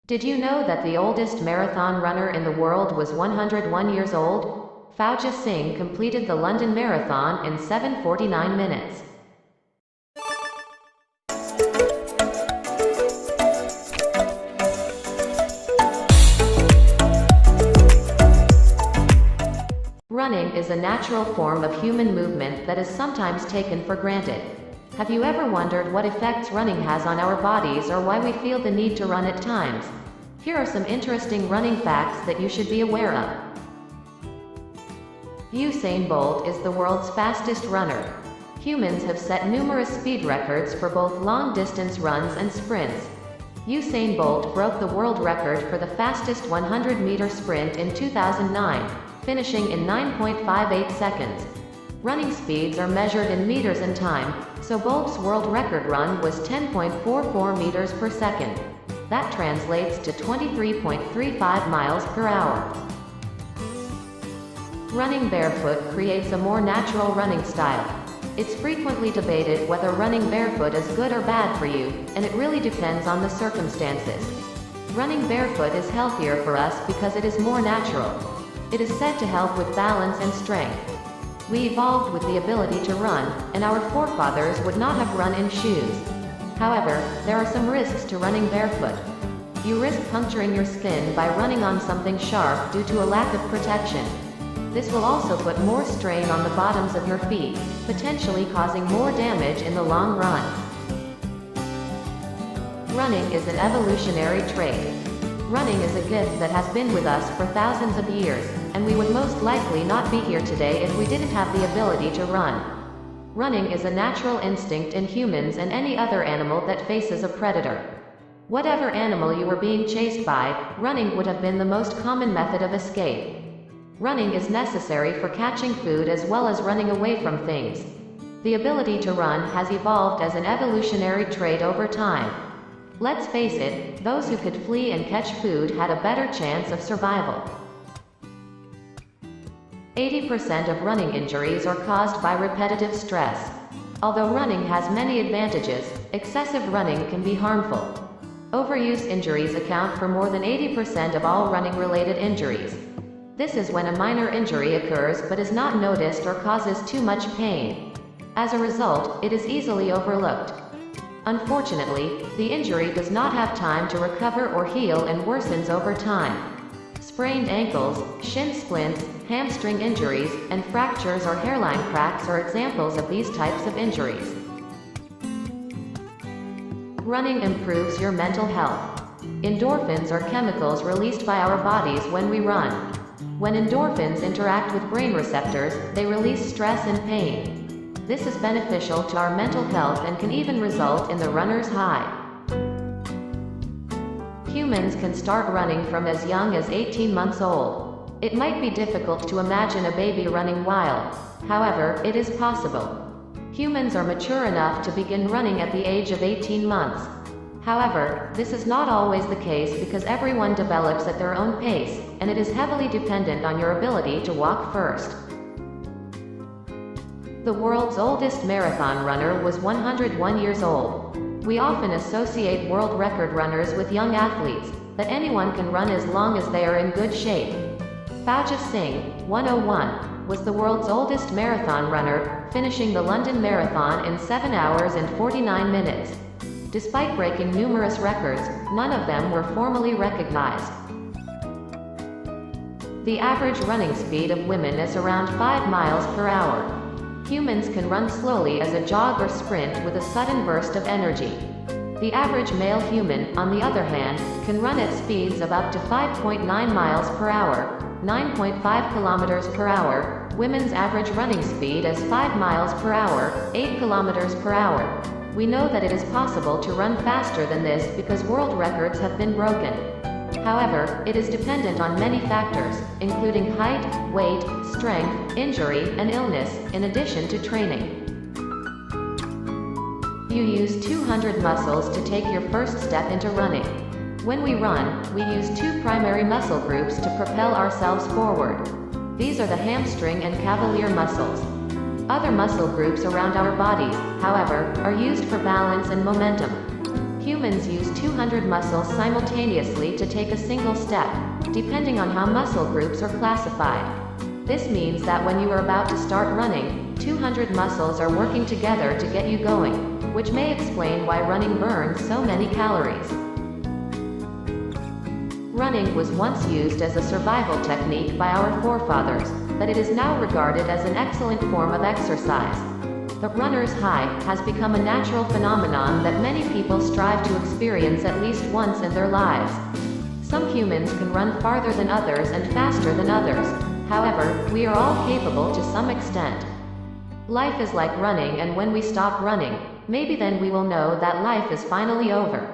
Did you know that the oldest marathon runner in the world was 101 years old? Fauja Singh completed the London Marathon in 7:49 minutes. Running is a natural form of human movement that is sometimes taken for granted. Have you ever wondered what effects running has on our bodies or why we feel the need to run at times? Here are some interesting running facts that you should be aware of. Usain Bolt is the world's fastest runner. Humans have set numerous speed records for both long-distance runs and sprints. Usain Bolt broke the world record for the fastest 100-meter sprint in 2009, finishing in 9.58 seconds. Running speeds are measured in meters and time, so Bolt's world record run was 10.44 meters per second. That translates to 23.35 miles per hour. Running barefoot creates a more natural running style. It's frequently debated whether running barefoot is good or bad for you, and it really depends on the circumstances. Running barefoot is healthier for us because it is more natural. It is said to help with balance and strength. We evolved with the ability to run, and our forefathers would not have run in shoes. However, there are some risks to running barefoot. You risk puncturing your skin by running on something sharp due to a lack of protection. This will also put more strain on the bottoms of your feet, potentially causing more damage in the long run. Running is an evolutionary trait. Running is a gift that has been with us for thousands of years, and we would most likely not be here today if we didn't have the ability to run. Running is a natural instinct in humans and any other animal that faces a predator. Whatever animal you were being chased by, running would have been the most common method of escape. Running is necessary for catching food as well as running away from things. The ability to run has evolved as an evolutionary trait over time. Let's face it, those who could flee and catch food had a better chance of survival. 80% of running injuries are caused by repetitive stress. Although running has many advantages, excessive running can be harmful. Overuse injuries account for more than 80% of all running-related injuries. This is when a minor injury occurs but is not noticed or causes too much pain. As a result, it is easily overlooked. Unfortunately, the injury does not have time to recover or heal and worsens over time. Sprained ankles, shin splints, hamstring injuries, and fractures or hairline cracks are examples of these types of injuries. Running improves your mental health. Endorphins are chemicals released by our bodies when we run. When endorphins interact with brain receptors, they release stress and pain. This is beneficial to our mental health and can even result in the runner's high. Humans can start running from as young as 18 months old. It might be difficult to imagine a baby running wild. However, it is possible. Humans are mature enough to begin running at the age of 18 months. However, this is not always the case because everyone develops at their own pace, and it is heavily dependent on your ability to walk first. The world's oldest marathon runner was 101 years old. We often associate world record runners with young athletes, but anyone can run as long as they are in good shape. Fauja Singh, 101, was the world's oldest marathon runner, finishing the London Marathon in 7 hours and 49 minutes. Despite breaking numerous records, none of them were formally recognized. The average running speed of women is around 5 miles per hour. Humans can run slowly as a jog or sprint with a sudden burst of energy. The average male human, on the other hand, can run at speeds of up to 5.9 miles per hour, 9.5 kilometers per hour. Women's average running speed is 5 miles per hour, 8 kilometers per hour. We know that it is possible to run faster than this because world records have been broken. However, it is dependent on many factors, including height, weight, strength, injury, and illness, in addition to training. You use 200 muscles to take your first step into running. When we run, we use two primary muscle groups to propel ourselves forward. These are the hamstring and cavalier muscles. Other muscle groups around our bodies, however, are used for balance and momentum. Humans use 200 muscles simultaneously to take a single step, depending on how muscle groups are classified. This means that when you are about to start running, 200 muscles are working together to get you going, which may explain why running burns so many calories. Running was once used as a survival technique by our forefathers, but it is now regarded as an excellent form of exercise. The runner's high has become a natural phenomenon that many people strive to experience at least once in their lives. Some humans can run farther than others and faster than others. However, we are all capable to some extent. Life is like running, and when we stop running, maybe then we will know that life is finally over.